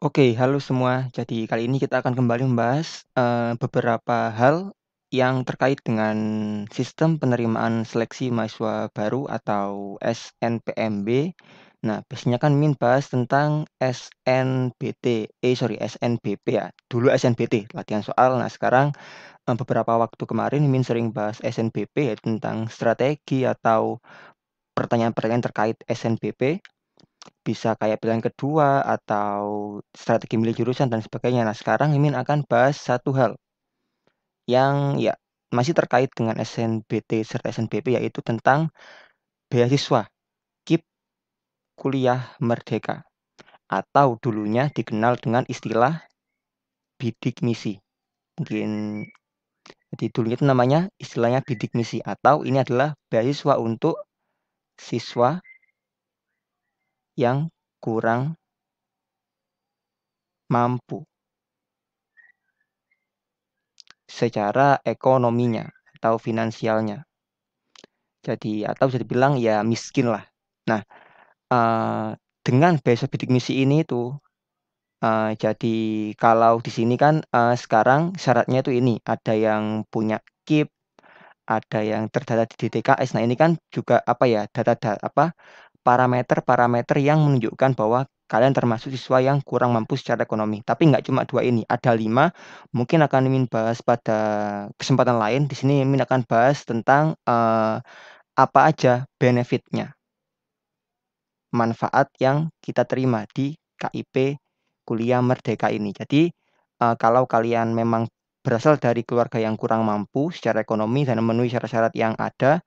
Oke, halo semua. Jadi kali ini kita akan kembali membahas, beberapa hal yang terkait dengan sistem penerimaan seleksi mahasiswa baru atau SNPMB. Nah, biasanya kan Min bahas tentang SNBP ya. Dulu SNBT, latihan soal. Nah, sekarang, beberapa waktu kemarin Min sering bahas SNBP ya tentang strategi atau pertanyaan-pertanyaan terkait SNBP. Bisa kayak pilihan kedua atau strategi milih jurusan dan sebagainya. Nah, sekarang Mimin akan bahas satu hal yang ya masih terkait dengan SNBT serta SNBP yaitu tentang beasiswa KIP Kuliah Merdeka atau dulunya dikenal dengan istilah bidik misi. Mungkin jadi dulunya itu namanya istilahnya bidik misi atau ini adalah beasiswa untuk siswa yang kurang mampu secara ekonominya atau finansialnya. Jadi atau bisa dibilang ya miskin lah. Nah, dengan beasiswa bidik misi ini tuh, jadi kalau di sini kan, sekarang syaratnya itu ini, ada yang punya KIP, ada yang terdata di DTKS. Nah, ini kan juga apa ya, parameter-parameter yang menunjukkan bahwa kalian termasuk siswa yang kurang mampu secara ekonomi. Tapi nggak cuma 2 ini, ada 5, mungkin akan Mimin bahas pada kesempatan lain. Di sini Mimin akan bahas tentang, apa aja benefit-nya, manfaat yang kita terima di KIP Kuliah Merdeka ini. Jadi, kalau kalian memang berasal dari keluarga yang kurang mampu secara ekonomi dan memenuhi syarat-syarat yang ada,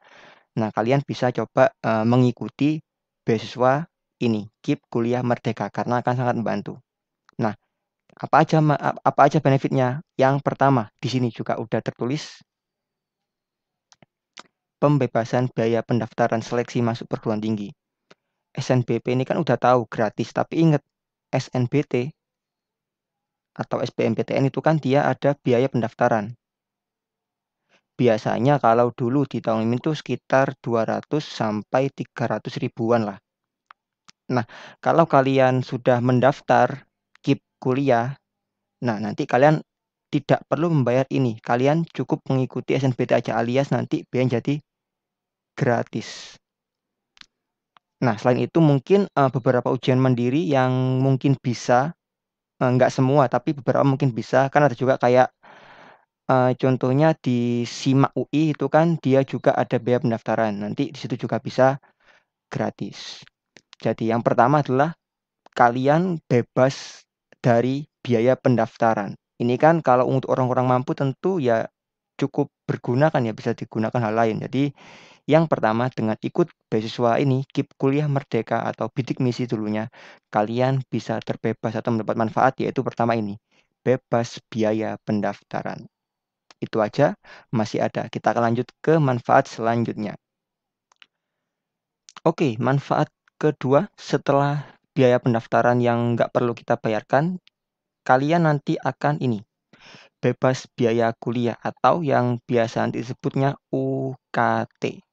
nah kalian bisa coba, mengikuti beasiswa ini, KIP Kuliah Merdeka, karena akan sangat membantu. Nah, apa aja benefit-nya? Yang pertama, di sini juga udah tertulis, pembebasan biaya pendaftaran seleksi masuk perguruan tinggi. SNBP ini kan udah tahu gratis, tapi ingat SNBT atau SBMPTN itu kan dia ada biaya pendaftaran. Biasanya kalau dulu di tahun ini tuh sekitar 200 sampai 300 ribuan lah. Nah, kalau kalian sudah mendaftar KIP kuliah, nah nanti kalian tidak perlu membayar ini. Kalian cukup mengikuti SNBT aja alias nanti biaya jadi gratis. Nah, selain itu mungkin beberapa ujian mandiri yang mungkin bisa, nggak semua, tapi beberapa mungkin bisa. Kan ada juga kayak, contohnya di SIMAK UI itu kan dia juga ada biaya pendaftaran, nanti di situ juga bisa gratis. Jadi yang pertama adalah kalian bebas dari biaya pendaftaran. Ini kan kalau untuk orang-orang mampu tentu ya cukup berguna kan ya, bisa digunakan hal lain. Jadi yang pertama dengan ikut beasiswa ini, KIP Kuliah Merdeka atau bidik misi dulunya, kalian bisa terbebas atau mendapat manfaat yaitu pertama ini, bebas biaya pendaftaran. Itu aja, masih ada. Kita akan lanjut ke manfaat selanjutnya. Oke, manfaat kedua setelah biaya pendaftaran yang nggak perlu kita bayarkan, kalian nanti akan ini, bebas biaya kuliah atau yang biasa nanti disebutnya UKT.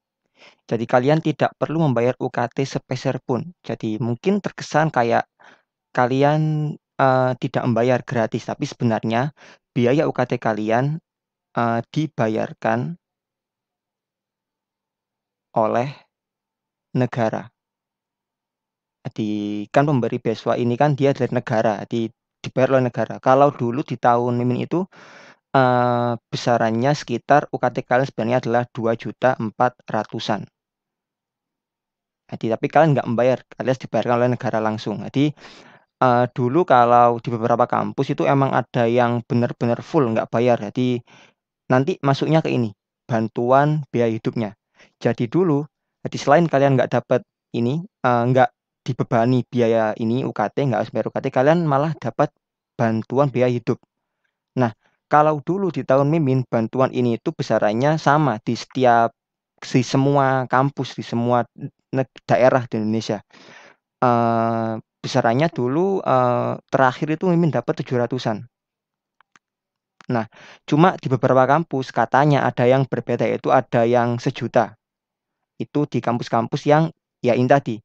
Jadi kalian tidak perlu membayar UKT sepeser pun. Jadi mungkin terkesan kayak kalian, tidak membayar gratis, tapi sebenarnya biaya UKT kalian, dibayarkan oleh negara. Jadi kan pemberi beasiswa ini kan dia dari negara, dibayar oleh negara. Kalau dulu di tahun Mimin itu, besarannya sekitar UKT kalian sebenarnya adalah 2.400.000-an. Jadi tapi kalian nggak membayar, alias dibayarkan oleh negara langsung. Jadi, dulu kalau di beberapa kampus itu emang ada yang benar-benar full nggak bayar. Jadi nanti masuknya ke ini, bantuan biaya hidupnya. Jadi dulu, jadi selain kalian nggak dapat ini, nggak dibebani biaya ini UKT, nggak harus bayar UKT, kalian malah dapat bantuan biaya hidup. Nah, kalau dulu di tahun Mimin, bantuan ini itu besarannya sama di semua kampus, di semua daerah di Indonesia. Besarannya dulu, terakhir itu Mimin dapat 700-an. Nah, cuma di beberapa kampus katanya ada yang berbeda, yaitu ada yang 1.000.000. Itu di kampus-kampus yang ya ini tadi,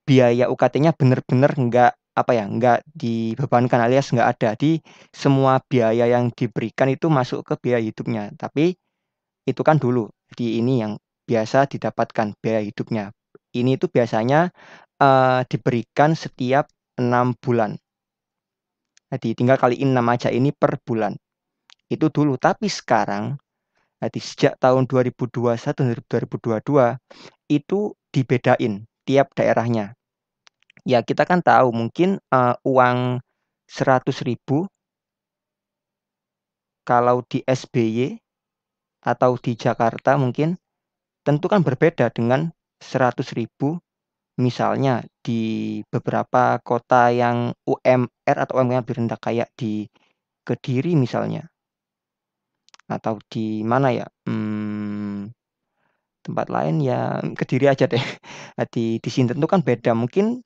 biaya UKT-nya bener-bener nggak apa ya, nggak dibebankan alias nggak ada di semua biaya yang diberikan itu masuk ke biaya hidupnya. Tapi itu kan dulu, jadi ini yang biasa didapatkan biaya hidupnya. Ini tuh biasanya, diberikan setiap 6 bulan. Jadi tinggal kaliin 6 aja ini per bulan. Itu dulu, tapi sekarang, jadi sejak tahun 2021 dan 2022 itu dibedain tiap daerahnya. Ya kita kan tahu mungkin, uang 100.000 kalau di SBY atau di Jakarta mungkin tentu kan berbeda dengan 100.000 misalnya di beberapa kota yang UMR atau UMR lebih rendah kayak di Kediri misalnya, atau di mana ya, tempat lain ya Kediri aja deh. Nah di sini tentu kan beda, mungkin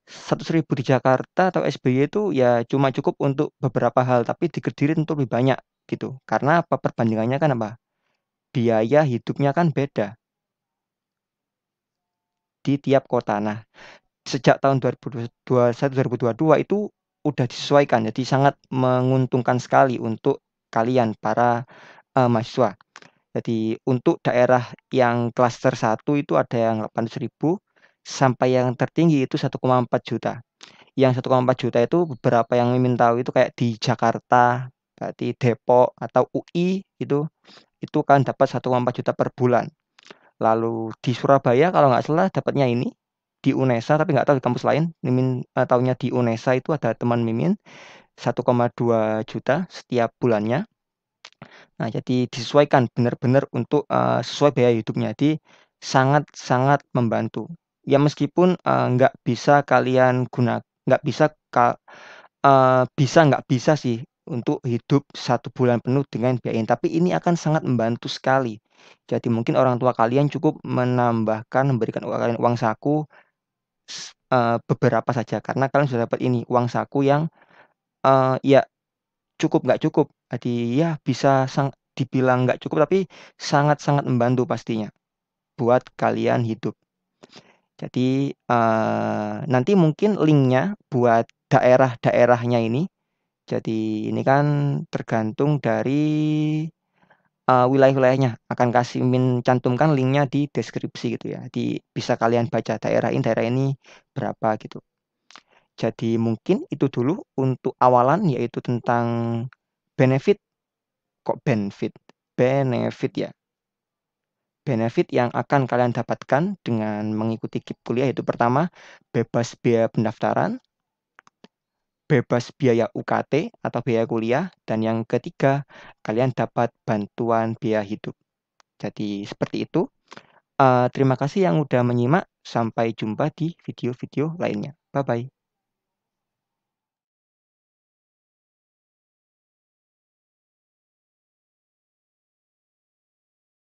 100.000 di Jakarta atau SBY itu ya cuma cukup untuk beberapa hal, tapi di Kediri tentu lebih banyak gitu. Karena apa, perbandingannya kan apa, biaya hidupnya kan beda di tiap kota. Nah, sejak tahun 2021, 2022 itu udah disesuaikan, jadi sangat menguntungkan sekali untuk kalian para, mahasiswa. Jadi untuk daerah yang klaster 1 itu ada yang 800.000 sampai yang tertinggi itu 1,4 juta. Yang 1,4 juta itu beberapa yang Mimin tahu itu kayak di Jakarta, berarti Depok atau UI itu kan dapat 1,4 juta per bulan. Lalu di Surabaya kalau nggak salah dapatnya ini, di UNESA tapi nggak tahu di kampus lain, Mimin, taunya di UNESA itu ada teman Mimin 1,2 juta setiap bulannya. Nah, jadi disesuaikan benar-benar untuk, sesuai biaya hidupnya. Jadi sangat-sangat membantu. Ya meskipun, nggak bisa bisa nggak bisa sih untuk hidup 1 bulan penuh dengan biaya ini, tapi ini akan sangat membantu sekali. Jadi mungkin orang tua kalian cukup memberikan kalian uang saku beberapa saja karena kalian sudah dapat ini, uang saku yang, ya cukup nggak cukup. Jadi ya bisa dibilang nggak cukup, tapi sangat-sangat membantu pastinya buat kalian hidup. Jadi, nanti mungkin linknya buat daerah-daerahnya ini, jadi ini kan tergantung dari, wilayah-wilayahnya, akan kasih cantumkan linknya di deskripsi gitu ya. Jadi bisa kalian baca daerah ini berapa gitu. Jadi mungkin itu dulu untuk awalan, yaitu tentang benefit kok benefit? Benefit ya. Benefit yang akan kalian dapatkan dengan mengikuti KIP kuliah yaitu pertama, bebas biaya pendaftaran, bebas biaya UKT atau biaya kuliah, dan yang ketiga, kalian dapat bantuan biaya hidup. Jadi seperti itu. Terima kasih yang udah menyimak. Sampai jumpa di video-video lainnya. Bye-bye.